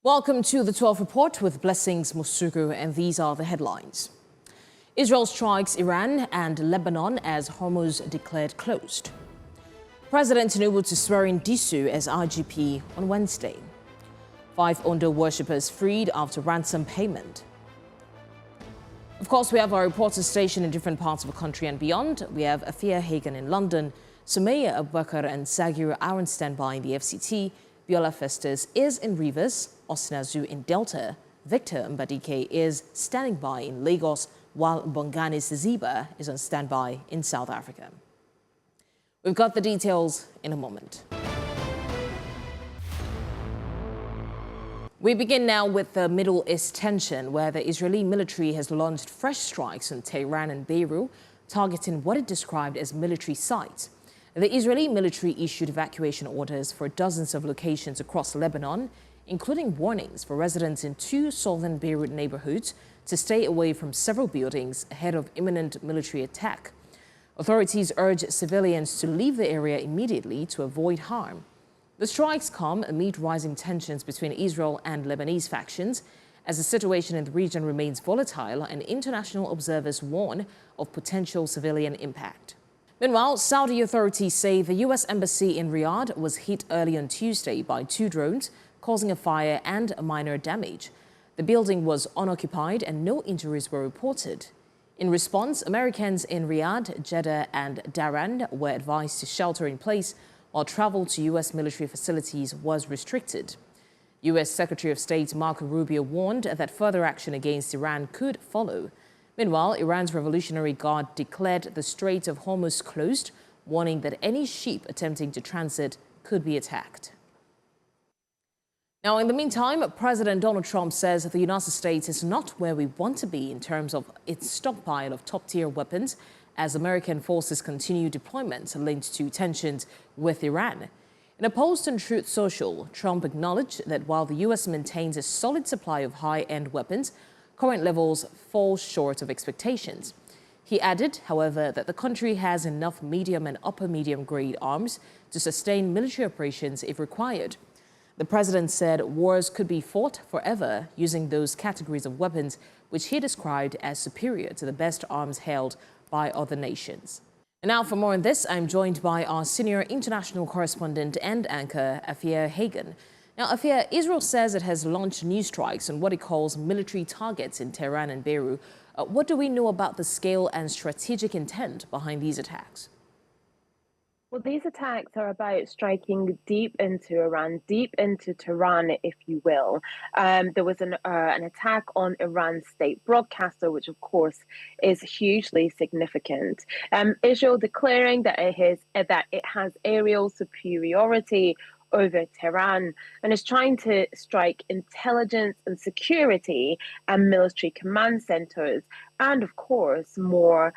Welcome to the 12 Report with Blessings Musuku, and these are the headlines. Israel strikes Iran and Lebanon as Hormuz declared closed. President Tinubu to swear in Disu as IGP on Wednesday. 5 Ondo worshippers freed after ransom payment. Of course, we have our reporters stationed in different parts of the country and beyond. We have Afia Hagan in London, Sumaya Abubakar and Sagir are on standby in the FCT. Viola Festus is in Rivers, Osinazu in Delta, Victor Mbadike is standing by in Lagos, while Bongani Ziziba is on standby in South Africa. We've got the details in a moment. We begin now with the Middle East tension, where the Israeli military has launched fresh strikes on Tehran and Beirut, targeting what it described as military sites. The Israeli military issued evacuation orders for dozens of locations across Lebanon, including warnings for residents in 2 southern Beirut neighborhoods to stay away from several buildings ahead of imminent military attack. Authorities urge civilians to leave the area immediately to avoid harm. The strikes come amid rising tensions between Israel and Lebanese factions, as the situation in the region remains volatile and international observers warn of potential civilian impact. Meanwhile, Saudi authorities say the U.S. embassy in Riyadh was hit early on Tuesday by 2 drones, causing a fire and minor damage. The building was unoccupied and no injuries were reported. In response, Americans in Riyadh, Jeddah and Dhahran were advised to shelter in place, while travel to U.S. military facilities was restricted. U.S. Secretary of State Marco Rubio warned that further action against Iran could follow. Meanwhile, Iran's Revolutionary Guard declared the Strait of Hormuz closed, warning that any ship attempting to transit could be attacked. Now, in the meantime, President Donald Trump says the United States is not where we want to be in terms of its stockpile of top-tier weapons as American forces continue deployments linked to tensions with Iran. In a post on Truth Social, Trump acknowledged that while the U.S. maintains a solid supply of high-end weapons, current levels fall short of expectations. He added, however, that the country has enough medium and upper medium grade arms to sustain military operations if required. The president said wars could be fought forever using those categories of weapons, which he described as superior to the best arms held by other nations. And now for more on this, I'm joined by our senior international correspondent and anchor, Afia Hagan. Now, Afia, Israel says it has launched new strikes on what it calls military targets in Tehran and Beirut. What do we know about the scale and strategic intent behind these attacks? Well, these attacks are about striking deep into Iran, deep into Tehran, if you will. There was an attack on Iran's state broadcaster, which, of course, is hugely significant. Israel declaring that it has aerial superiority over Tehran and is trying to strike intelligence and security and military command centers and, of course, more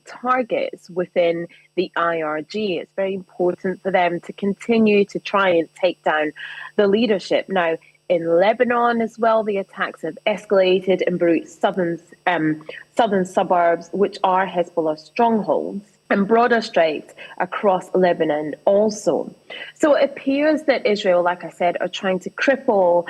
targets within the IRG. It's very important for them to continue to try and take down the leadership. Now, in Lebanon as well, the attacks have escalated in Beirut's southern suburbs, which are Hezbollah strongholds, and broader strikes across Lebanon also. So it appears that Israel, like I said, are trying to cripple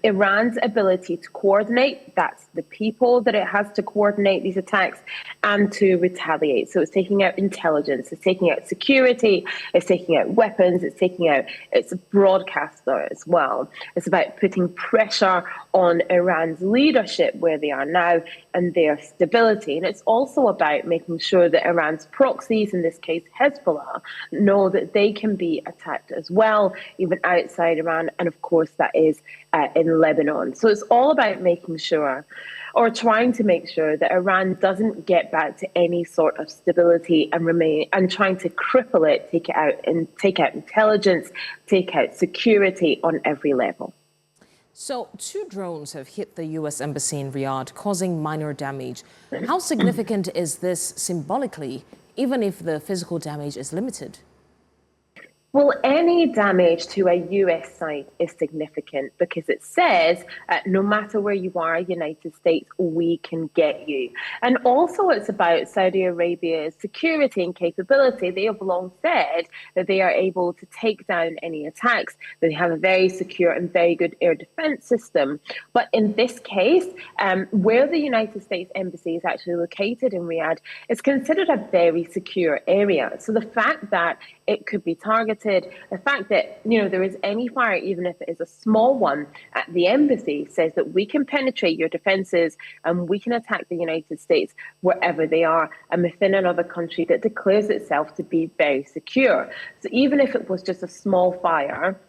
Iran's ability to coordinate. That's the people that it has to coordinate these attacks and to retaliate. So it's taking out intelligence, it's taking out security, it's taking out weapons, it's taking out its broadcaster as well. It's about putting pressure on Iran's leadership where they are now and their stability. And it's also about making sure that Iran's proxies, in this case Hezbollah, know that they can be attacked as well, even outside Iran. And of course, that is in Lebanon. So it's all about making sure, or trying to make sure, that Iran doesn't get back to any sort of stability and trying to cripple it, take out intelligence, take out security on every level. So 2 drones have hit the U.S. embassy in Riyadh, causing minor damage. How significant is this symbolically, even if the physical damage is limited? Well, any damage to a US site is significant because it says no matter where you are, United States, we can get you. And also, it's about Saudi Arabia's security and capability. They have long said that they are able to take down any attacks, that they have a very secure and very good air defense system. But in this case, where the United States Embassy is actually located in Riyadh, it's considered a very secure area. So the fact that it could be targeted, the fact that there is any fire, even if it is a small one, at the embassy says that we can penetrate your defenses and we can attack the United States wherever they are and within another country that declares itself to be very secure. So even if it was just a small fire,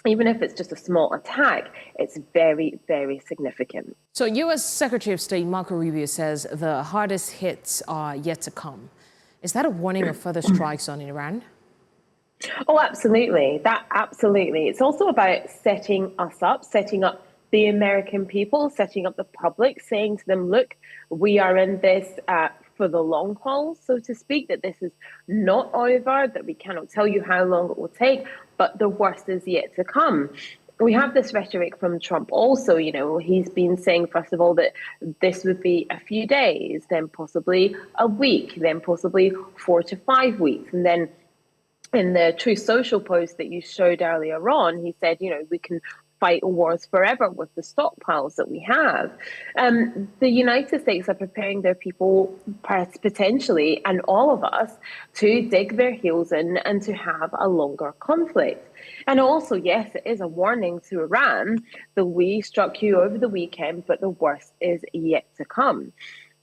even if it's just a small attack, it's very, very significant. So U.S. Secretary of State Marco Rubio says the hardest hits are yet to come. Is that a warning of further strikes on Iran? Oh, absolutely. Absolutely. It's also about setting us up, setting up the American people, setting up the public, saying to them, look, we are in this for the long haul, so to speak, that this is not over, that we cannot tell you how long it will take, but the worst is yet to come. We have this rhetoric from Trump also, he's been saying, first of all, that this would be a few days, then possibly a week, then possibly 4 to 5 weeks. And then in the True Social post that you showed earlier on, he said, we can fight wars forever with the stockpiles that we have. The United States are preparing their people potentially, and all of us, to dig their heels in and to have a longer conflict. And also, yes, it is a warning to Iran that we struck you over the weekend, but the worst is yet to come.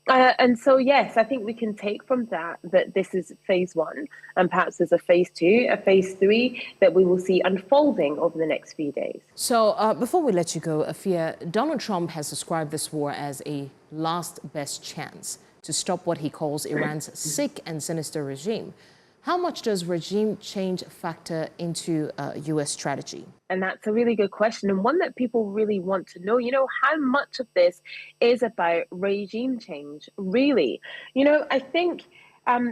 And so, yes, I think we can take from that this is phase one, and perhaps there's a phase two, a phase three that we will see unfolding over the next few days. So before we let you go, Afia, Donald Trump has described this war as a last best chance to stop what he calls Iran's sick and sinister regime. How much does regime change factor into U.S. strategy? And that's a really good question, and one that people really want to know. How much of this is about regime change, really? I think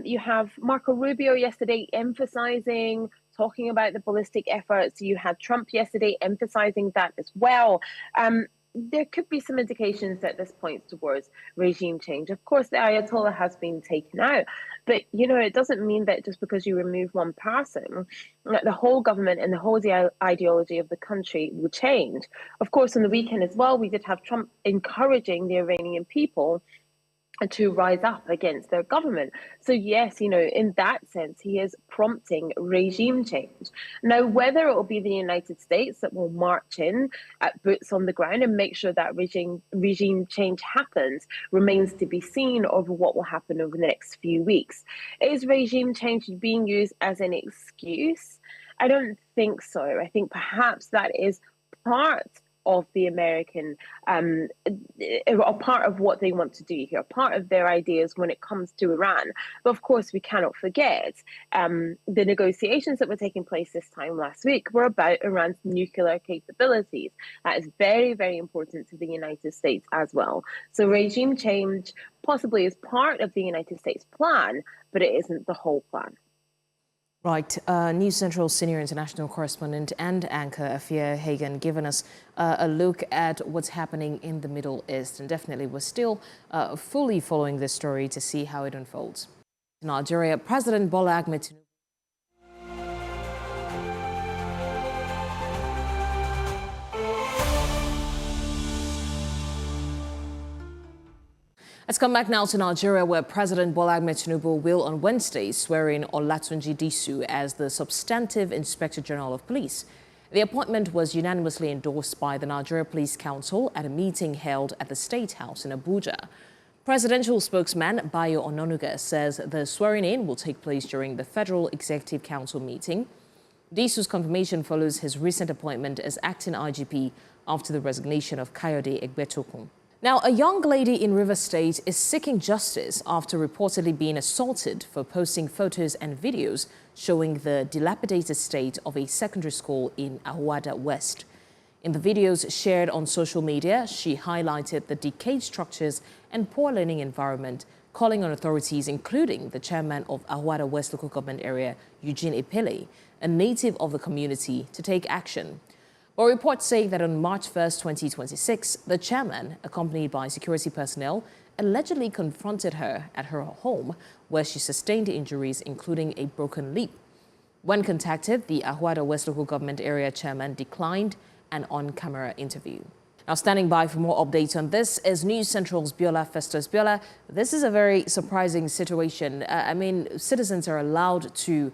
you have Marco Rubio yesterday talking about the ballistic efforts. You had Trump yesterday emphasizing that as well. There could be some indications that this points towards regime change. Of course, the Ayatollah has been taken out, but it doesn't mean that just because you remove one person, the whole government and the whole ideology of the country will change. Of course, on the weekend as well, we did have Trump encouraging the Iranian people to rise up against their government. So yes, in that sense, he is prompting regime change. Now, whether it will be the United States that will march in at boots on the ground and make sure that regime change happens remains to be seen over what will happen over the next few weeks. Is regime change being used as an excuse? I don't think so. I think perhaps that is part of the American, a part of what they want to do here, part of their ideas when it comes to Iran. But of course, we cannot forget the negotiations that were taking place this time last week were about Iran's nuclear capabilities. That is very, very important to the United States as well. So regime change possibly is part of the United States plan, but it isn't the whole plan. Right. News Central senior international correspondent and anchor Afia Hagan giving us a look at what's happening in the Middle East. And definitely we're still fully following this story to see how it unfolds. In Nigeria, President Bola Ahmed Tinubu Let's come back now to Nigeria, where President Bola Ahmed Tinubu will on Wednesday swear in Olatunji Disu as the substantive Inspector General of Police. The appointment was unanimously endorsed by the Nigeria Police Council at a meeting held at the State House in Abuja. Presidential spokesman Bayo Ononuga says the swearing-in will take place during the Federal Executive Council meeting. Disu's confirmation follows his recent appointment as acting IGP after the resignation of Kayode Egbetokun. Now, a young lady in Rivers State is seeking justice after reportedly being assaulted for posting photos and videos showing the dilapidated state of a secondary school in Ahuada West. In the videos shared on social media, she highlighted the decayed structures and poor learning environment calling on authorities, including the chairman of Ahuada West Local Government Area, Eugene Epele, a native of the community, to take action. But reports say that on March 1st, 2026, the chairman, accompanied by security personnel, allegedly confronted her at her home, where she sustained injuries, including a broken lip. When contacted, the Ahuada West Local Government Area chairman declined an on-camera interview. Now, standing by for more updates on this is News Central's Bola Festus. Bola, this is a very surprising situation. Citizens are allowed to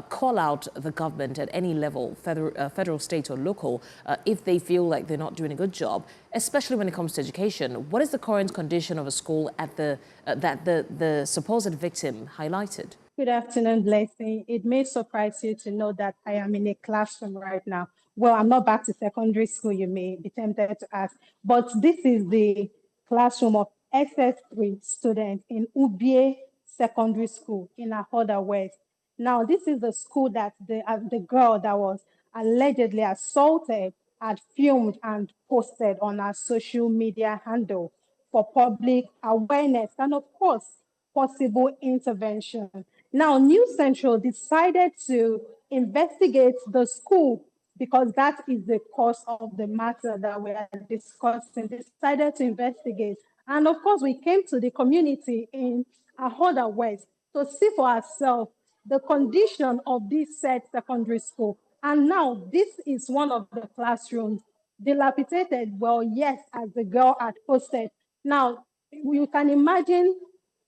call out the government at any level, federal, state or local, if they feel like they're not doing a good job, especially when it comes to education. What is the current condition of a school at that the supposed victim highlighted? Good afternoon, Blessing. It may surprise you to know that I am in a classroom right now. Well, I'm not back to secondary school, you may be tempted to ask, but this is the classroom of SS3 students in Ubie Secondary School in Ahuada West. Now, this is the school that the girl that was allegedly assaulted had filmed and posted on her social media handle for public awareness and, of course, possible intervention. Now, News Central decided to investigate the school because that is the cause of the matter that we are discussing. Decided to investigate. And of course, we came to the community in Ahuada West to see for ourselves the condition of this said secondary school. And now this is one of the classrooms dilapidated. Well, yes, as the girl had posted. Now, you can imagine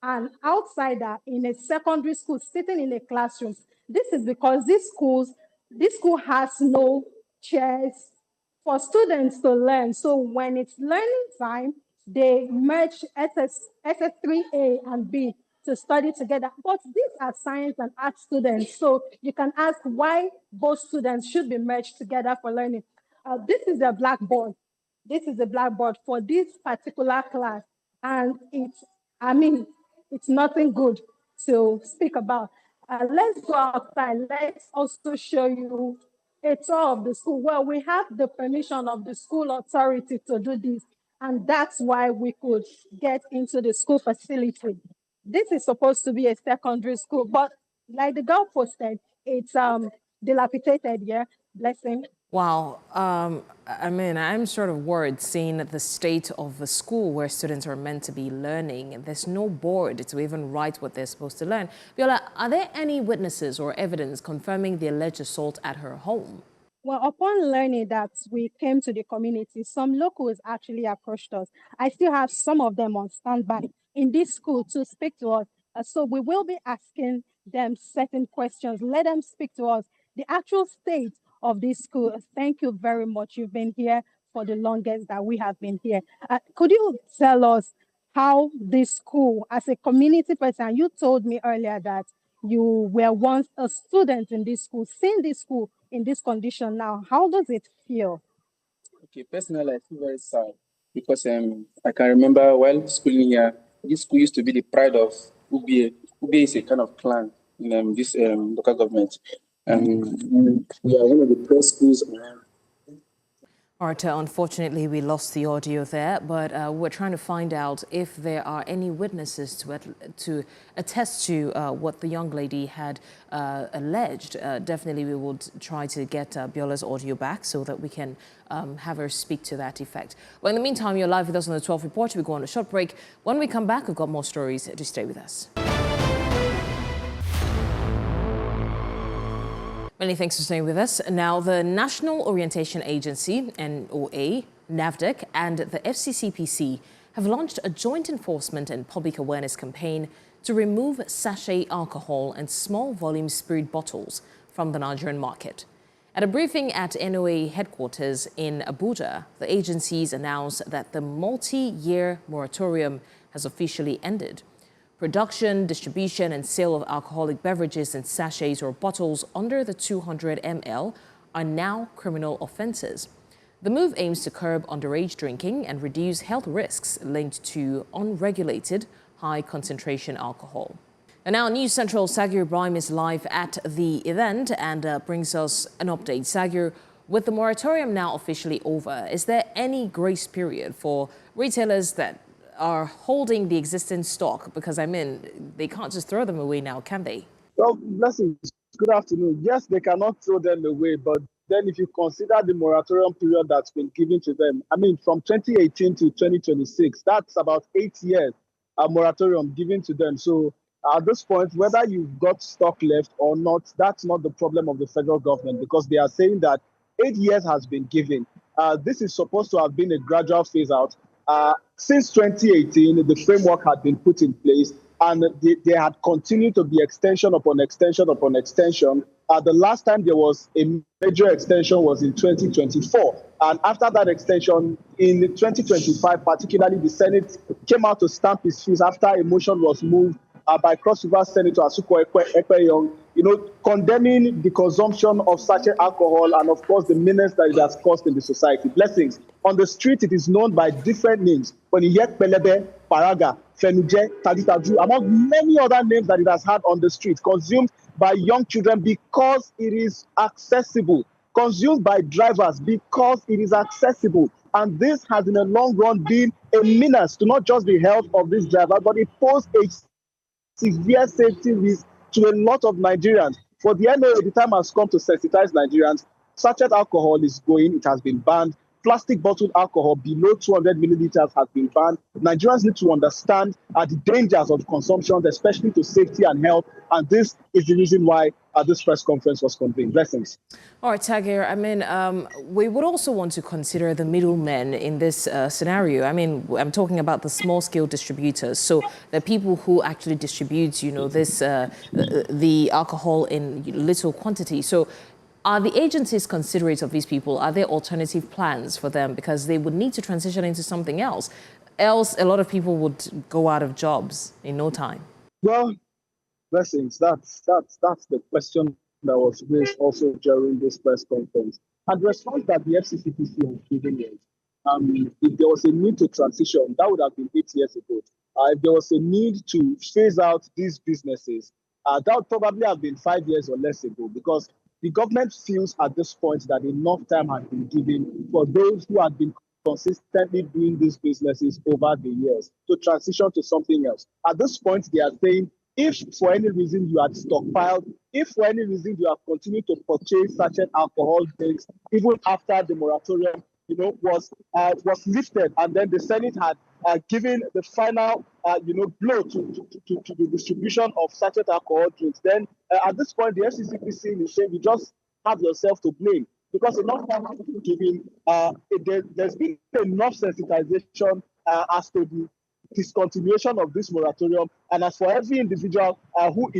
an outsider in a secondary school sitting in a classroom. This is because this school has no chairs for students to learn. So when it's learning time, they merge SS3A and B to study together. But these are science and art students. So you can ask why both students should be merged together for learning. This is a blackboard. This is a blackboard for this particular class. And it's nothing good to speak about. Let's go outside. Let's also show you a tour of the school. Well, we have the permission of the school authority to do this, and that's why we could get into the school facility. This is supposed to be a secondary school, but like the girl posted, it's dilapidated, yeah, Blessing. Wow. I'm sort of worried seeing the state of the school where students are meant to be learning. There's no board to even write what they're supposed to learn. Viola, are there any witnesses or evidence confirming the alleged assault at her home? Well, upon learning that we came to the community, some locals actually approached us. I still have some of them on standby in this school to speak to us. So we will be asking them certain questions. Let them speak to us. The actual state of this school. Thank you very much. You've been here for the longest that we have been here. Could you tell us how this school, as a community person, you told me earlier that you were once a student in this school, seeing this school in this condition now, how does it feel? Okay, personally, I feel very sad because I can remember while schooling here, this school used to be the pride of Ubie. Ubie is a kind of clan in this local government. And we are one of the best schools around. All right, unfortunately, we lost the audio there, but we're trying to find out if there are any witnesses to attest to what the young lady had alleged. Definitely, we will try to get Biola's audio back so that we can have her speak to that effect. Well, in the meantime, you're live with us on the 12 Report. We go on a short break. When we come back, we've got more stories. Just stay with us. Many thanks for staying with us. Now, the National Orientation Agency, NOA, NAVDAC, and the FCCPC have launched a joint enforcement and public awareness campaign to remove sachet alcohol and small volume spirit bottles from the Nigerian market. At a briefing at NOA headquarters in Abuja, the agencies announced that the multi-year moratorium has officially ended. Production, distribution and sale of alcoholic beverages in sachets or bottles under the 200 ml are now criminal offences. The move aims to curb underage drinking and reduce health risks linked to unregulated high-concentration alcohol. And now News Central Sagir Ibrahim is live at the event and brings us an update. Sagir, with the moratorium now officially over, is there any grace period for retailers that are holding the existing stock? Because, I mean, they can't just throw them away now, can they? Well, blessings. Good afternoon. Yes, they cannot throw them away, but then if you consider the moratorium period that's been given to them, I mean, from 2018 to 2026, that's about 8 years a moratorium given to them. So at this point, whether you've got stock left or not, that's not the problem of the federal government, because they are saying that 8 years has been given. This is supposed to have been a gradual phase out. Since 2018, the framework had been put in place, and they had continued to be extension upon extension upon extension. The last time there was a major extension was in 2024. And after that extension, in 2025, particularly, the Senate came out to stamp its fees after a motion was moved by Cross River Senator Asuko Ekpeyong, condemning the consumption of sachet alcohol and, of course, the menace that it has caused in the society. Blessings. On the street, it is known by different names. When you hear Pelebe, Paraga, Fenuje, Taditaju, among many other names that it has had on the street, consumed by young children because it is accessible, consumed by drivers because it is accessible. And this has, in the long run, been a menace to not just the health of this driver, but it poses a severe safety risk to a lot of Nigerians. For the NOA, the time has come to sensitize Nigerians. Sachet alcohol is going, it has been banned. Plastic bottled alcohol below 200 milliliters has been banned. Nigerians need to understand the dangers of consumption, especially to safety and health. And this is the reason why this press conference was convened. Blessings. All right, Tagir, I mean, we would also want to consider the middlemen in this scenario. I mean, I'm talking about the small-scale distributors. So the people who actually distribute, this the alcohol in little quantity. So are the agencies considerate of these people? Are there alternative plans for them? Because they would need to transition into something else. Else, a lot of people would go out of jobs in no time. Well, blessings. That's the question that was raised also during this press conference. And the response that the FCCPC has given is, if there was a need to transition, that would have been 8 years ago. If there was a need to phase out these businesses, that would probably have been 5 years or less ago, because the government feels at this point that enough time has been given for those who have been consistently doing these businesses over the years to transition to something else. At this point, they are saying, if for any reason you had stockpiled, if for any reason you have continued to purchase sachet alcohol drinks, even after the moratorium, was lifted, and then the Senate had given the final, blow to the distribution of sachet alcohol drinks, then at this point, the FCCPC is saying you just have yourself to blame, because enough time has been given. There's been enough sensitization as to the discontinuation of this moratorium, and as for every individual who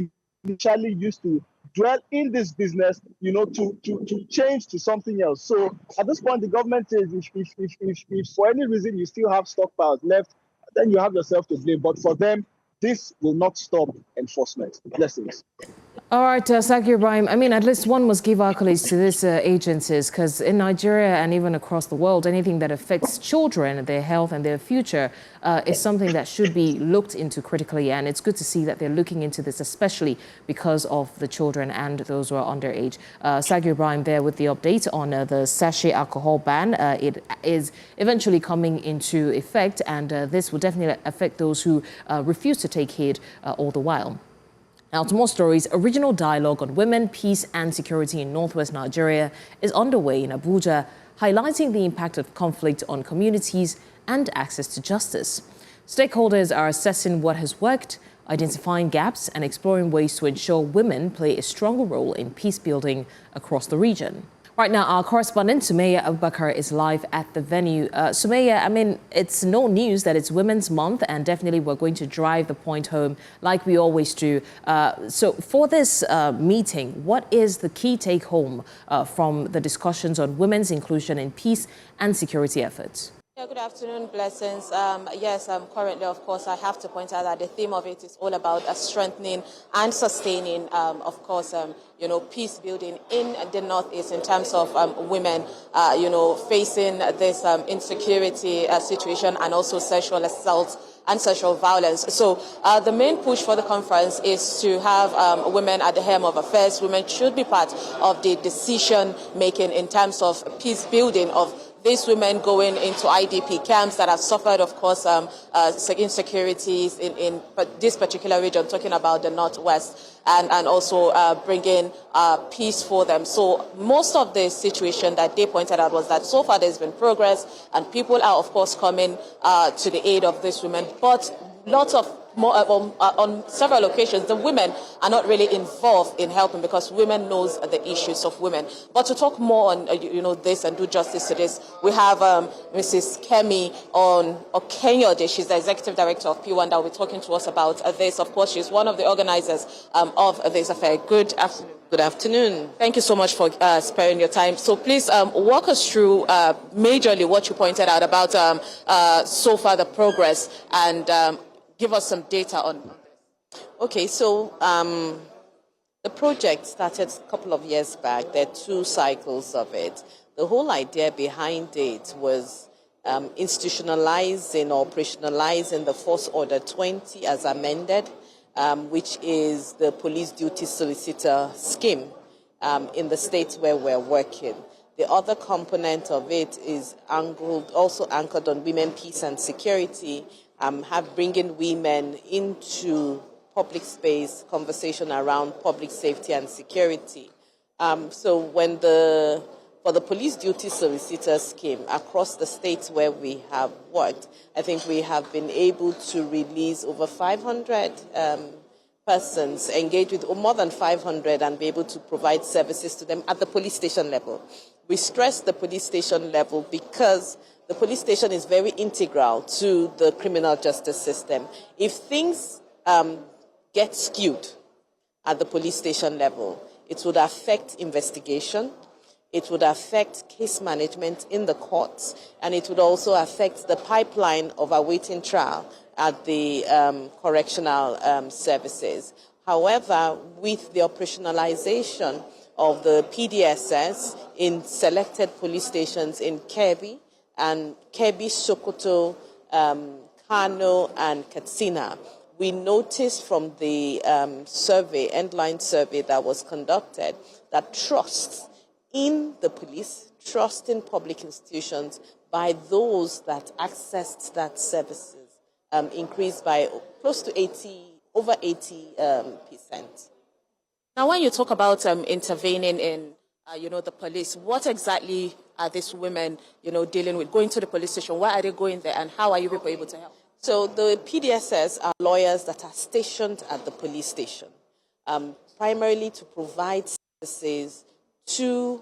initially used to dwell in this business, to change to something else. So at this point, the government says if for any reason you still have stockpiles left, then you have yourself to blame. But for them, this will not stop enforcement. Blessings. All right, Sagir Ibrahim, I mean, at least one must give accolades to these agencies, because in Nigeria and even across the world, anything that affects children, their health and their future is something that should be looked into critically. And it's good to see that they're looking into this, especially because of the children and those who are underage. Sagir Ibrahim there with the update on the sachet alcohol ban. It is eventually coming into effect, and this will definitely affect those who refuse to take heed all the while. Now to more stories. A regional dialogue on women, peace and security in northwest Nigeria is underway in Abuja, highlighting the impact of conflict on communities and access to justice. Stakeholders are assessing what has worked, identifying gaps and exploring ways to ensure women play a stronger role in peace building across the region. Right now, our correspondent, Sumaya Abubakar, is live at the venue. Sumaya, I mean, it's no news that it's Women's Month, and definitely we're going to drive the point home like we always do. So for this meeting, what is the key take-home from the discussions on women's inclusion in peace and security efforts? Yeah, good afternoon, Blessings. Yes, currently, of course, I have to point out that the theme of it is all about strengthening and sustaining, of course, peace building in the Northeast in terms of women, facing this insecurity situation and also sexual assault and sexual violence. So the main push for the conference is to have women at the helm of affairs. Women should be part of the decision making in terms of peace building of these women going into IDP camps that have suffered, of course, insecurities in this particular region, talking about the Northwest, and also bringing peace for them. So most of the situation that they pointed out was that so far there's been progress, and people are, of course, coming to the aid of these women, but lots of on several occasions, the women are not really involved in helping because women knows the issues of women. But to talk more on this and do justice to this, we have Mrs. Kemi Kayode. She's the executive director of P1 that will be talking to us about this. Of course, she's one of the organizers of this affair. Good afternoon. Good afternoon. Thank you so much for sparing your time. So please walk us through majorly what you pointed out about so far the progress, and give us some data on. Okay, so the project started a couple of years back. There are 2 cycles of it. The whole idea behind it was institutionalizing or operationalizing the Force Order 20 as amended, which is the police duty solicitor scheme in the states where we're working. The other component of it is also anchored on women, peace and security, bringing women into public space, conversation around public safety and security. So for the police duty solicitor scheme across the states where we have worked, I think we have been able to release over 500 persons, engage with more than 500, and be able to provide services to them at the police station level. We stress the police station level because the police station is very integral to the criminal justice system. If things get skewed at the police station level, it would affect investigation, it would affect case management in the courts, and it would also affect the pipeline of awaiting trial at the correctional services. However, with the operationalization of the PDSS in selected police stations in Kebbi, Sokoto, Kano, and Katsina, we noticed from the endline survey that was conducted that trust in the police, trust in public institutions by those that accessed that services increased by close to over 80%. Now, when you talk about intervening in, the police, what exactly are these women, dealing with? Going to the police station, why are they going there, and how are you people able to help? So the PDSS are lawyers that are stationed at the police station, primarily to provide services to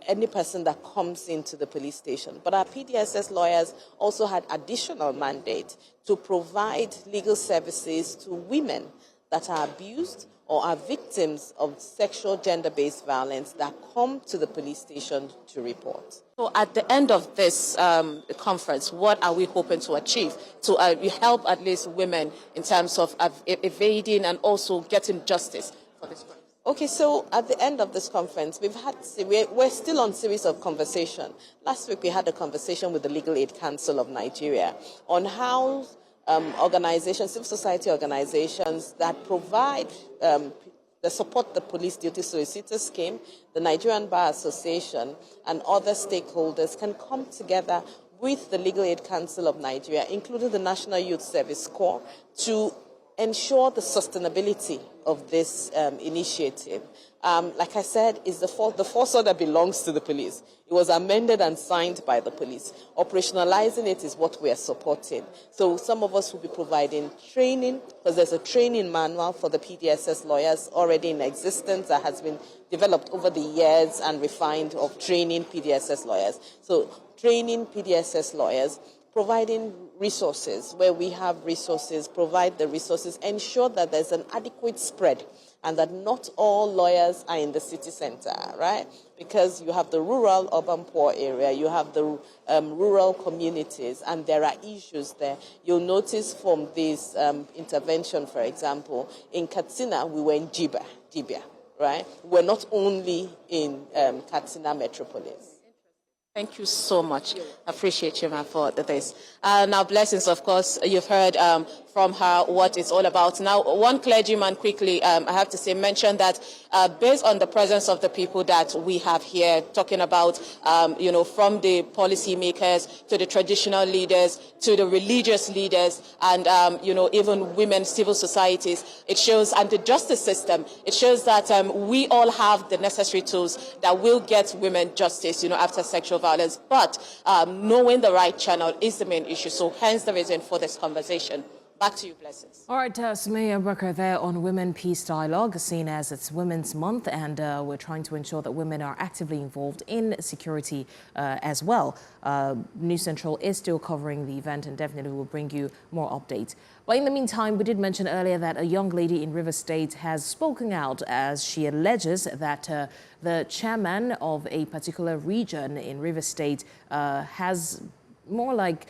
any person that comes into the police station. But our PDSS lawyers also had additional mandate to provide legal services to women that are abused or are victims of sexual gender-based violence that come to the police station to report. So at the end of this conference, what are we hoping to achieve to help at least women in terms of evading and also getting justice for this crime? Okay, so at the end of this conference, we're still on series of conversation. Last week we had a conversation with the Legal Aid Council of Nigeria on how organizations, civil society organizations that provide that support the police duty solicitor scheme, the Nigerian Bar Association, and other stakeholders can come together with the Legal Aid Council of Nigeria, including the National Youth Service Corps, to ensure the sustainability of this initiative. Like I said, is the force order belongs to the police. It was amended and signed by the police. Operationalizing it is what we are supporting. So some of us will be providing training, because there's a training manual for the PDSS lawyers already in existence that has been developed over the years and refined of training PDSS lawyers. So training PDSS lawyers, providing resources where we have resources, provide the resources, ensure that there's an adequate spread and that not all lawyers are in the city center, right? Because you have the rural, urban, poor area, you have the rural communities, and there are issues there. You'll notice from this intervention, for example, in Katsina, we were in Jibia, right? We're not only in Katsina metropolis. Thank you so much. I appreciate you, man, for this. Now, blessings, of course, you've heard from her what it's all about. Now, one clergyman quickly, I have to say, mentioned that based on the presence of the people that we have here, talking about, from the policymakers to the traditional leaders to the religious leaders and, even women, civil societies, it shows, and the justice system, it shows that we all have the necessary tools that will get women justice, after sexual violence. But knowing the right channel is the main issue. So hence the reason for this conversation. Back to you, Blessings. All right, Sumaya Bakar there on Women Peace Dialogue, seen as it's Women's Month, and we're trying to ensure that women are actively involved in security as well. News Central is still covering the event and definitely will bring you more updates. But in the meantime, we did mention earlier that a young lady in River State has spoken out as she alleges that the chairman of a particular region in River State has more like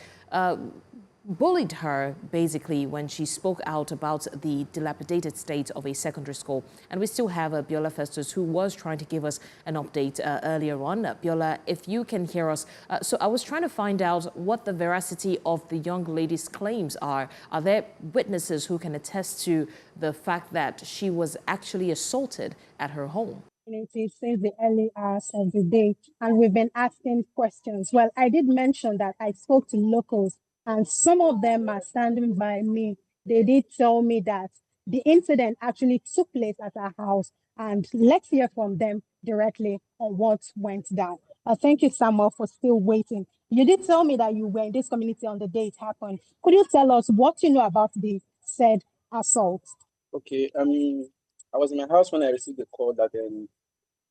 bullied her, basically, when she spoke out about the dilapidated state of a secondary school. And we still have Biola Festus, who was trying to give us an update earlier on. Biola, if you can hear us. So I was trying to find out what the veracity of the young lady's claims are. Are there witnesses who can attest to the fact that she was actually assaulted at her home? Since the early hours of the day, and we've been asking questions. Well, I did mention that I spoke to locals, and some of them are standing by me. They did tell me that the incident actually took place at our house, and let's hear from them directly on what went down. Thank you, Samuel, for still waiting. You did tell me that you were in this community on the day it happened. Could you tell us what you know about the said assault? Okay, I was in my house when I received the call that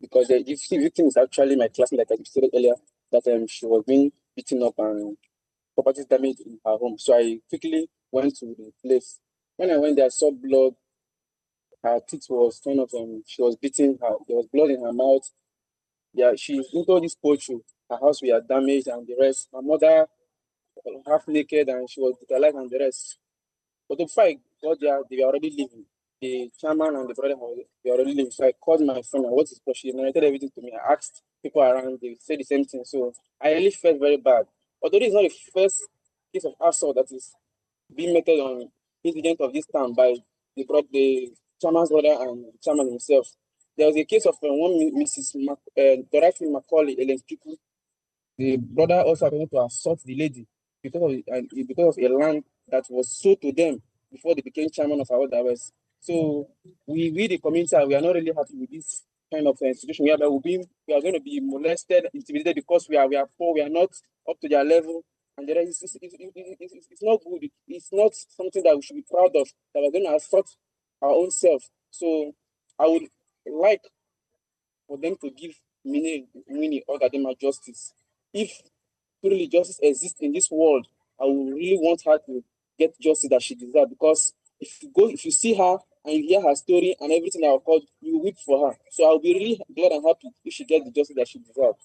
because the victim is actually my classmate, like I stated earlier, that she was being beaten up and property damage in her home. So I quickly went to the place. When I went there, I saw blood. Her teeth was kind of she was beaten. There was blood in her mouth. Yeah, she's into this poultry. Her house was damaged and the rest. My mother half naked and she was brutalized and the rest. But before I got there, they were already leaving. The chairman and the brother were already leaving. So I called my friend and what is the She narrated everything to me. I asked people around, they said the same thing. So I really felt very bad. Although this is not the first case of assault that is being meted on president of this town by the chairman's brother and the chairman himself. There was a case of one Mrs. Dorothy Macaulay, Elenkiku. The brother also attempted to assault the lady because of a land that was sold to them before they became chairman of our divorce. So we the community, we are not really happy with this kind of institution whereby we are going to be molested, intimidated because we are poor, we are not up to their level, and it's not good. It's not something that we should be proud of. That we're going to assault our own self. So I would like for them to give Winnie Ogadema justice. If truly justice exists in this world, I would really want her to get justice that she deserves, because if you see her and you hear her story and everything that occurred, you weep for her. So I'll be really glad and happy if she gets the justice that she deserves.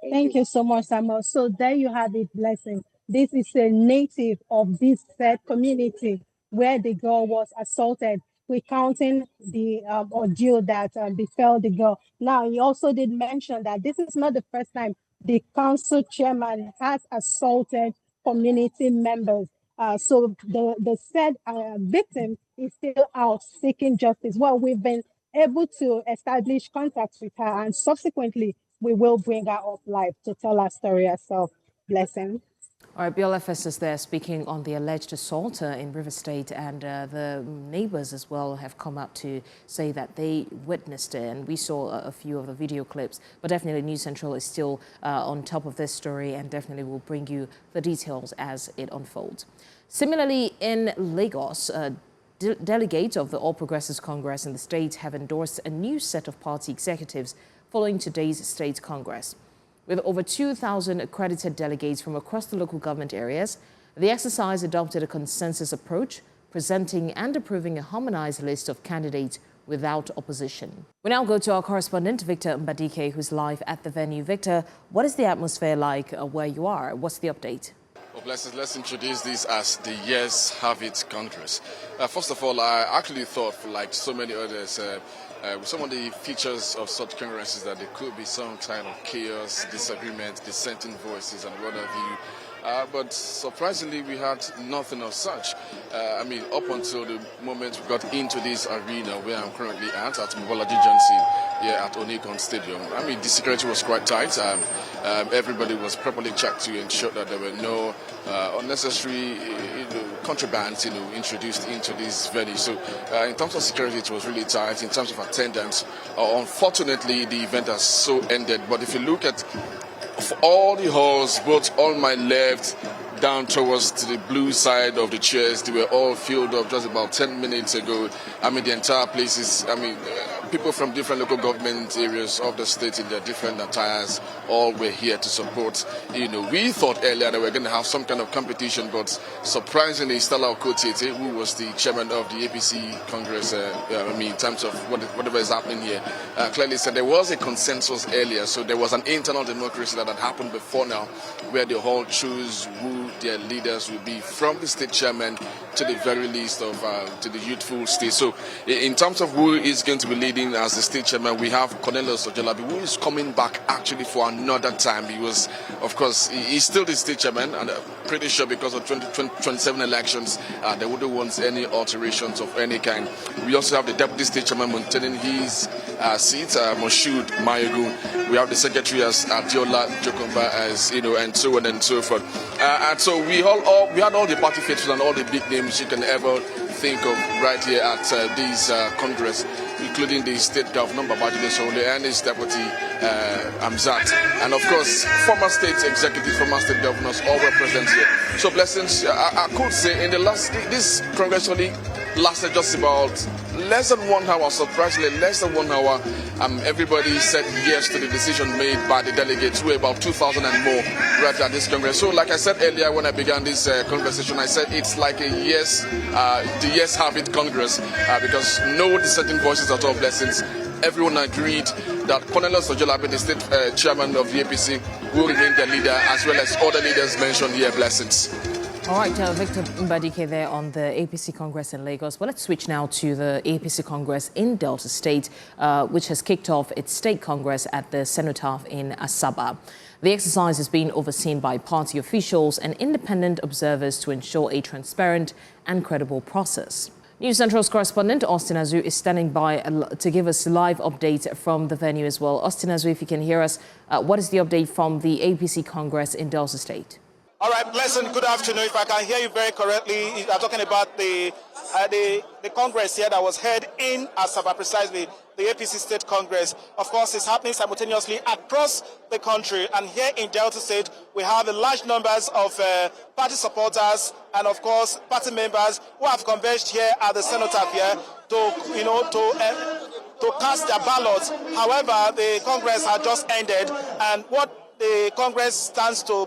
Thank you so much, Samuel. So there you have it, Blessing. This is a native of this said community where the girl was assaulted, recounting the ordeal that befell the girl. Now, he also did mention that this is not the first time the council chairman has assaulted community members. So the said victim is still out seeking justice. Well, we've been able to establish contact with her, and subsequently we will bring her up live to tell her story herself. Blessing. All right, Biola Festus there speaking on the alleged assault in River State, and the neighbors as well have come out to say that they witnessed it, and we saw a few of the video clips. But definitely News Central is still on top of this story and definitely will bring you the details as it unfolds. Similarly, in Lagos, delegates of the All Progressives Congress in the state have endorsed a new set of party executives following today's state congress. With over 2,000 accredited delegates from across the local government areas, the exercise adopted a consensus approach, presenting and approving a harmonized list of candidates without opposition. We now go to our correspondent, Victor Mbadike, who's live at the venue. Victor, what is the atmosphere like where you are? What's the update? Well, let's introduce this as the Yes Have It Congress. First of all, I actually thought, like so many others, with some of the features of such congresses, that there could be some kind of chaos, disagreement, dissenting voices, and what have you. But surprisingly, we had nothing of such. I mean, up until the moment we got into this arena where I'm currently at Bola Ahmed here at Onikon Stadium. I mean, the security was quite tight. Everybody was properly checked to ensure that there were no unnecessary contrabands, introduced into this venue. So, in terms of security, it was really tight. In terms of attendance, unfortunately, the event has so ended. But if you look at all the halls, both on my left, down towards to the blue side of the chairs, they were all filled up just about 10 minutes ago. I mean, the entire place is, people from different local government areas of the state in their different attires all were here to support. We thought earlier that we were going to have some kind of competition, but surprisingly, Stella Okotete, who was the chairman of the APC Congress, in terms of whatever is happening here, clearly said there was a consensus earlier, so there was an internal democracy that had happened before now, where they all choose who their leaders will be, from the state chairman to the very least of to the youthful state. So in terms of who is going to be leading as the state chairman, we have Cornelius Ojalabi, who is coming back actually for another time. He was, of course, he's still the state chairman, and pretty sure because of 2027 elections, they wouldn't want any alterations of any kind. We also have the deputy state chairman maintaining his seat, Moshood Mayogu. We have the secretary as Adiola Jokomba, as and so on and so forth. And so we had all the party faithfuls and all the big names you can ever think of right here at this Congress, including the state governor Babajide Sanwo-Olu and his deputy Amzat, and of course former state executives, former state governors, all were present here. So blessings. I could say in the this Congress only lasted just about less than 1 hour, surprisingly less than 1 hour. Everybody said yes to the decision made by the delegates, who were about 2,000 and more right at this Congress. So like I said earlier when I began this conversation, I said it's like a yes, the yes have it Congress, because no dissenting voices at all. Blessings. Everyone agreed that Cornelius Ojalabi, the state chairman of the APC, will remain the leader, as well as other leaders mentioned here. Blessings. All right, Victor Mbadike there on the APC Congress in Lagos. Well, let's switch now to the APC Congress in Delta State, which has kicked off its state congress at the Cenotaph in Asaba. The exercise is being overseen by party officials and independent observers to ensure a transparent and credible process. News Central's correspondent Austin Azu is standing by to give us a live update from the venue as well. Austin Azu, if you can hear us, what is the update from the APC Congress in Delta State? All right, Blessing, good afternoon. If I can hear you very correctly, you are talking about the Congress here that was held in Asaba, precisely the APC State Congress. Of course, it's happening simultaneously across the country. And here in Delta State, we have a large numbers of party supporters and, of course, party members who have converged here at the Cenotaph here to cast their ballots. However, the Congress had just ended, and what the Congress stands to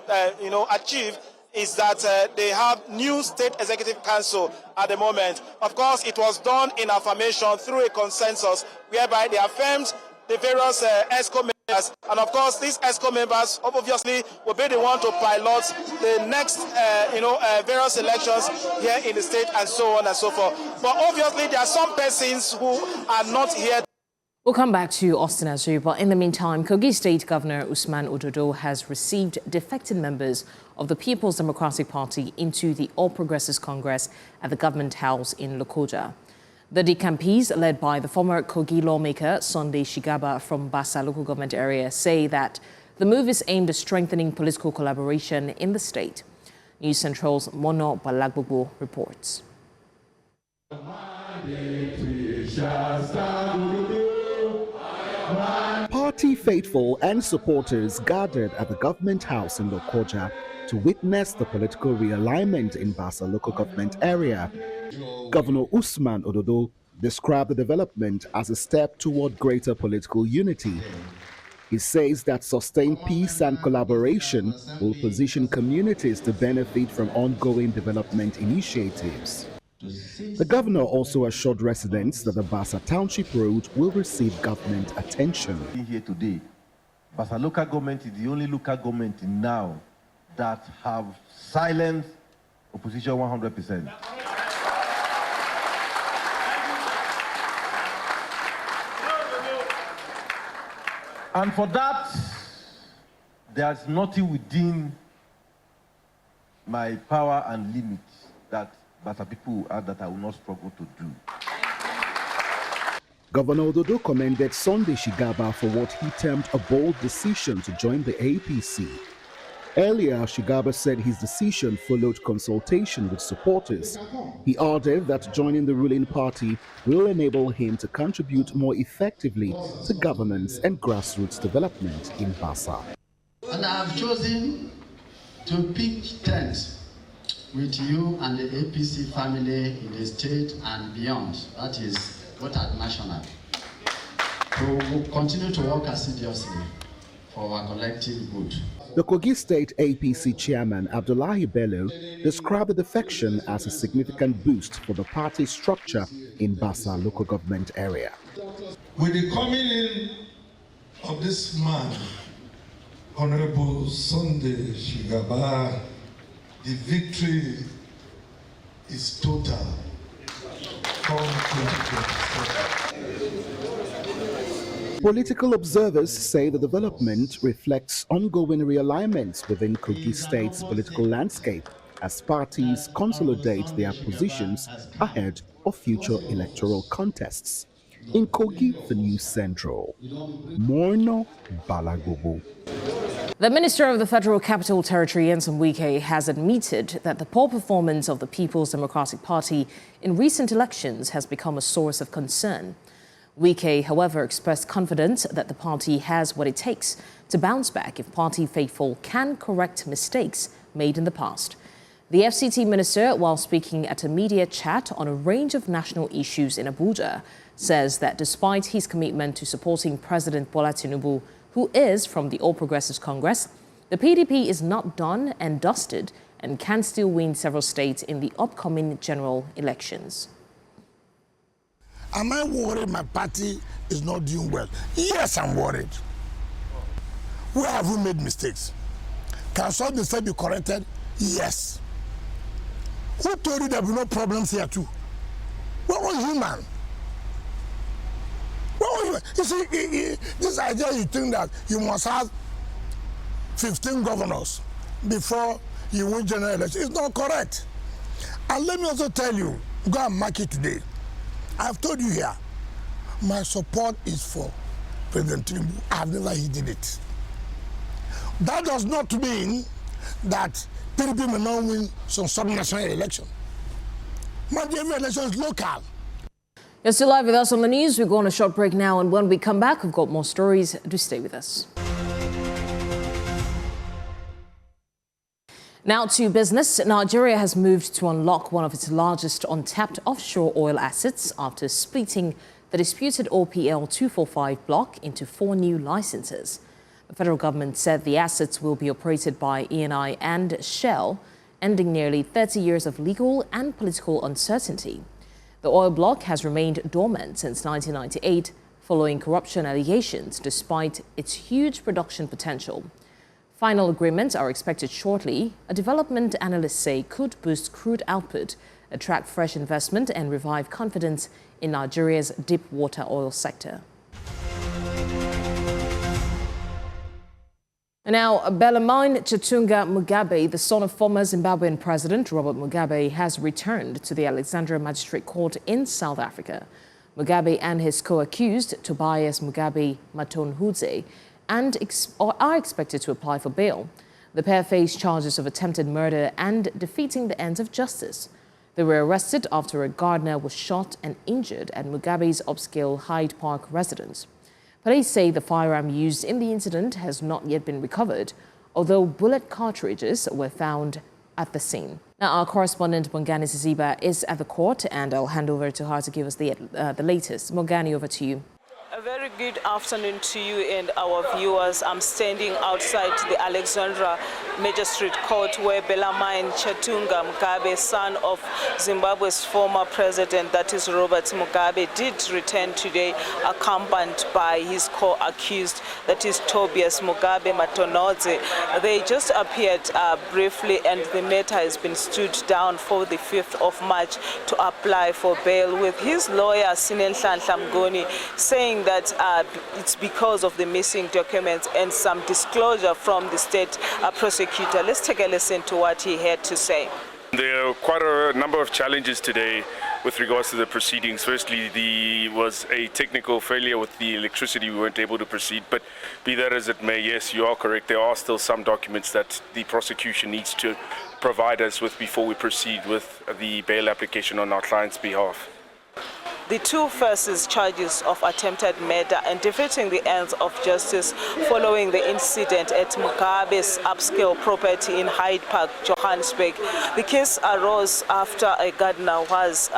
achieve is that they have new state executive council at the moment. Of course, it was done in affirmation through a consensus whereby they affirmed the various ESCO members, and of course these ESCO members obviously will be the one to pilot the next various elections here in the state, and so on and so forth. But obviously there are some persons who are not here. We'll come back to Austin Azu, but in the meantime, Kogi State Governor Usman Ododo has received defected members of the People's Democratic Party into the All Progressives Congress at the Government House in Lokoja. The decampees, led by the former Kogi lawmaker Sunday Shigaba from Basa local government area, say that the move is aimed at strengthening political collaboration in the state. News Central's Mono Balagbogo reports. Party faithful and supporters gathered at the Government House in Lokoja to witness the political realignment in Basa local government area. Governor Usman Ododo described the development as a step toward greater political unity. He says that sustained peace and collaboration will position communities to benefit from ongoing development initiatives. The governor also assured residents that the Basa Township Road will receive government attention. Here today, Basa local government is the only local government now that have silenced opposition 100%. And for that, there's nothing within my power and limits that Basa people are that I will not struggle to do. Governor Ododo commended Sunday Shigaba for what he termed a bold decision to join the APC. Earlier, Shigaba said his decision followed consultation with supporters. He added that joining the ruling party will enable him to contribute more effectively to governance and grassroots development in Basa. And I have chosen to pitch tents with you and the APC family in the state and beyond. That is what at national. We will continue to work assiduously for our collective good. The Kogi State APC chairman Abdullahi Bello described the defection as a significant boost for the party structure in Basa local government area. With the coming in of this man, Honorable Sunday Shigaba, the victory is total. Political observers say the development reflects ongoing realignments within Kogi State's political landscape as parties consolidate their positions ahead of future electoral contests. In Kogi, the News Central, Morno Balagobo. The Minister of the Federal Capital Territory, Nyesom Wike, has admitted that the poor performance of the People's Democratic Party in recent elections has become a source of concern. Wike, however, expressed confidence that the party has what it takes to bounce back if party faithful can correct mistakes made in the past. The FCT minister, while speaking at a media chat on a range of national issues in Abuja, says that despite his commitment to supporting President Bola Tinubu, who is from the All Progressives Congress, the PDP is not done and dusted and can still win several states in the upcoming general elections. Am I worried my party is not doing well? Yes, I'm worried. Where have we made mistakes? Can some mistakes be corrected? Yes. Who told you there will be no problems here too? What was human? You see, this idea you think that you must have 15 governors before you win general election is not correct. And let me also tell you, go and mark it today. I've told you here, my support is for President Tinubu. I've never hidden it. That does not mean that PDP may not win some sub-national election. My every election is local. You're still live with us on the news. We're going on a short break now, and when we come back, we've got more stories. Do stay with us. Now to business. Nigeria has moved to unlock one of its largest untapped offshore oil assets after splitting the disputed OPL 245 block into 4 new licenses. The federal government said the assets will be operated by ENI and Shell, ending nearly 30 years of legal and political uncertainty. The oil block has remained dormant since 1998 following corruption allegations, despite its huge production potential. Final agreements are expected shortly. A development analysts say could boost crude output, attract fresh investment and revive confidence in Nigeria's deep water oil sector. Now, Belamine Chatunga Mugabe, the son of former Zimbabwean President Robert Mugabe, has returned to the Alexandria Magistrate Court in South Africa. Mugabe and his co-accused, Tobias Mugabe Matonhudze, are expected to apply for bail. The pair face charges of attempted murder and defeating the ends of justice. They were arrested after a gardener was shot and injured at Mugabe's upscale Hyde Park residence. Police say the firearm used in the incident has not yet been recovered, although bullet cartridges were found at the scene. Now, our correspondent Mongani Ziziba is at the court, and I'll hand over to her to give us the latest. Mongani, over to you. A very good afternoon to you and our viewers. I'm standing outside the Alexandra Magistrate Court where Belamine Chatunga Mugabe, son of Zimbabwe's former president, that is Robert Mugabe, did return today accompanied by his co-accused, that is Tobias Mugabe Matonodze. They just appeared briefly and the matter has been stood down for the 5th of March to apply for bail, with his lawyer Sinenhlanhla Mngoni saying that it's because of the missing documents and some disclosure from the state prosecutor prosecutor. Let's take a listen to what he had to say. There are quite a number of challenges today with regards to the proceedings. Firstly, there was a technical failure with the electricity. We weren't able to proceed, but be that as it may, yes, you are correct. There are still some documents that the prosecution needs to provide us with before we proceed with the bail application on our client's behalf. The two faces charges of attempted murder and defeating the ends of justice following the incident at Mugabe's upscale property in Hyde Park, Johannesburg. The case arose after a gardener was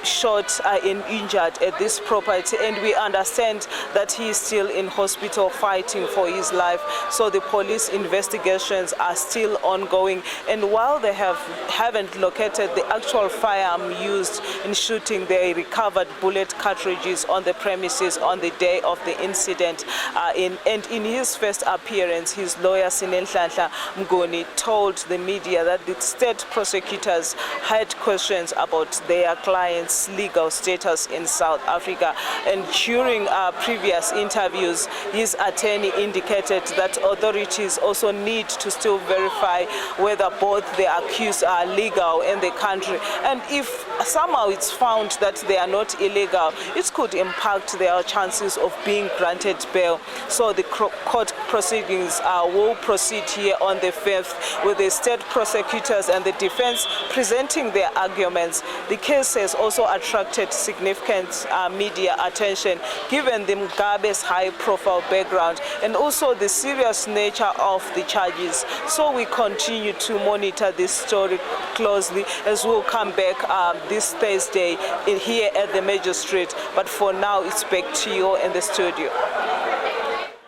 shot and injured at this property, and we understand that he is still in hospital fighting for his life. So the police investigations are still ongoing, and while they haven't located the actual firearm used in shooting, they recovered bullet cartridges on the premises on the day of the incident. And in his first appearance, his lawyer Sinenhlanhla Mnguni told the media that the state prosecutors had questions about their client's legal status in South Africa. And during previous interviews, his attorney indicated that authorities also need to still verify whether both the accused are legal in the country. And if somehow it's found that they are not illegal, it could impact their chances of being granted bail. So the court proceedings will proceed here on the 5th with the state prosecutors and the defense presenting their arguments. The case has also attracted significant media attention given the Mugabe's high-profile background and also the serious nature of the charges. So we continue to monitor this story closely as we'll come back this Thursday here at the magistrate. But for now, it's back to you in the studio.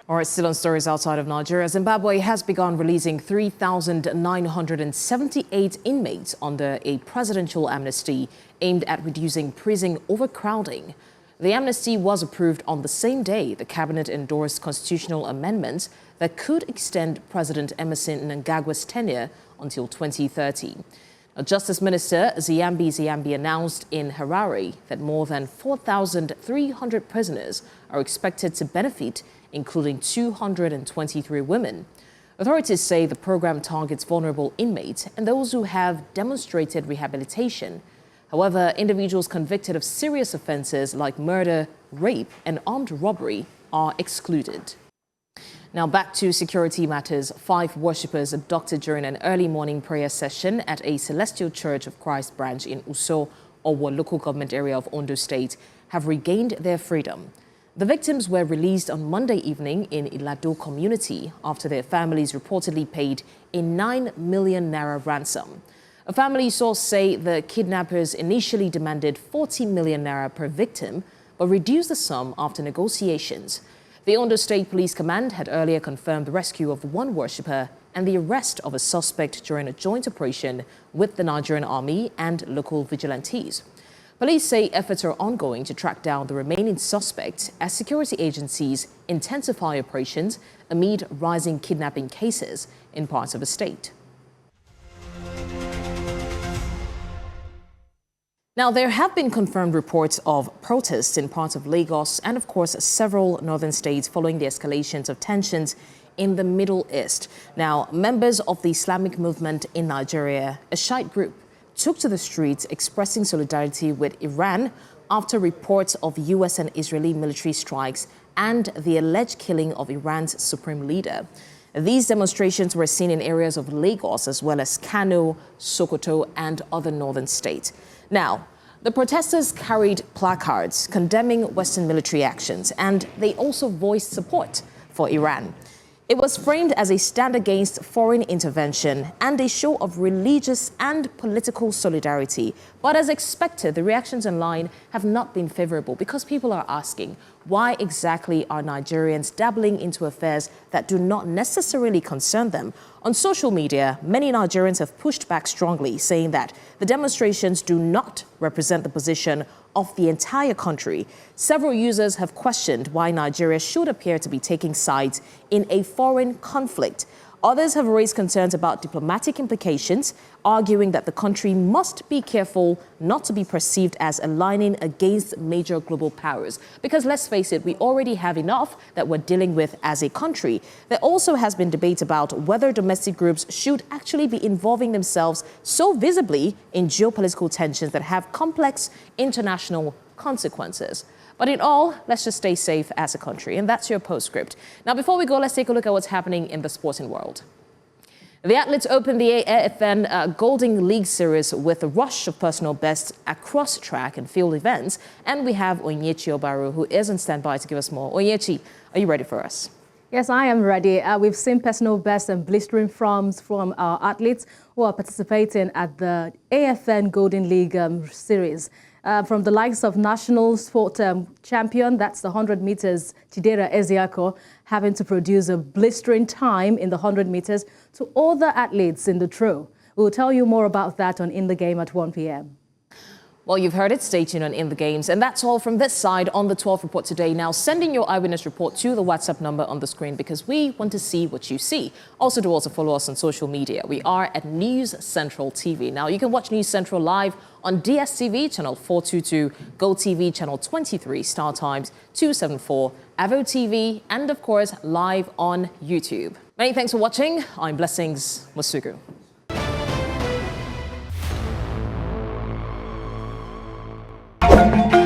All right, still on stories outside of Nigeria, Zimbabwe has begun releasing 3,978 inmates under a presidential amnesty aimed at reducing prison overcrowding. The amnesty was approved on the same day the cabinet endorsed constitutional amendments that could extend President Emerson Mnangagwa's tenure until 2030. Justice Minister Ziyambi announced in Harare that more than 4,300 prisoners are expected to benefit, including 223 women. Authorities say the program targets vulnerable inmates and those who have demonstrated rehabilitation. However, individuals convicted of serious offenses like murder, rape, and armed robbery are excluded. Now back to security matters. 5 worshippers abducted during an early morning prayer session at a Celestial Church of Christ branch in Uso, Owo local government area of Ondo State, have regained their freedom. The victims were released on Monday evening in Ilado community after their families reportedly paid a 9 million naira ransom. A family source say the kidnappers initially demanded 40 million naira per victim, but reduced the sum after negotiations. The Ondo State Police Command had earlier confirmed the rescue of 1 worshipper and the arrest of a suspect during a joint operation with the Nigerian Army and local vigilantes. Police say efforts are ongoing to track down the remaining suspects as security agencies intensify operations amid rising kidnapping cases in parts of the state. Now, there have been confirmed reports of protests in parts of Lagos and, of course, several northern states following the escalations of tensions in the Middle East. Now, members of the Islamic movement in Nigeria, a Shiite group, took to the streets expressing solidarity with Iran after reports of U.S. and Israeli military strikes and the alleged killing of Iran's supreme leader. These demonstrations were seen in areas of Lagos as well as Kano, Sokoto, and other northern states. Now, the protesters carried placards condemning Western military actions, and they also voiced support for Iran. It was framed as a stand against foreign intervention and a show of religious and political solidarity. But as expected, the reactions online have not been favorable because people are asking, why exactly are Nigerians dabbling into affairs that do not necessarily concern them? On social media, many Nigerians have pushed back strongly, saying that the demonstrations do not represent the position of the entire country. Several users have questioned why Nigeria should appear to be taking sides in a foreign conflict. Others have raised concerns about diplomatic implications, arguing that the country must be careful not to be perceived as aligning against major global powers. Because let's face it, we already have enough that we're dealing with as a country. There also has been debate about whether domestic groups should actually be involving themselves so visibly in geopolitical tensions that have complex international consequences. But in all, let's just stay safe as a country. And that's your postscript. Now, before we go, let's take a look at what's happening in the sporting world. The athletes opened the AFN Golden League Series with a rush of personal bests across track and field events. And we have Onyechi Obaru, who is on standby to give us more. Onyechi, are you ready for us? Yes, I am ready. We've seen personal bests and blistering forms from our athletes who are participating at the AFN Golden League Series. From the likes of national sport champion, that's the 100 meters, Chidera Ezeako, having to produce a blistering time in the 100 meters to other athletes in the throw. We'll tell you more about that on In the Game at 1 p.m. Well, you've heard it. Stay tuned on In the Games. And that's all from this side on the 12 report today. Now, send in your eyewitness report to the WhatsApp number on the screen because we want to see what you see. Also, follow us on social media. We are at News Central TV. Now, you can watch News Central live on DSTV, channel 422, GoTV, channel 23, Star Times 274, Avo TV, and of course, live on YouTube. Many thanks for watching. I'm Blessings Masugu. Thank you.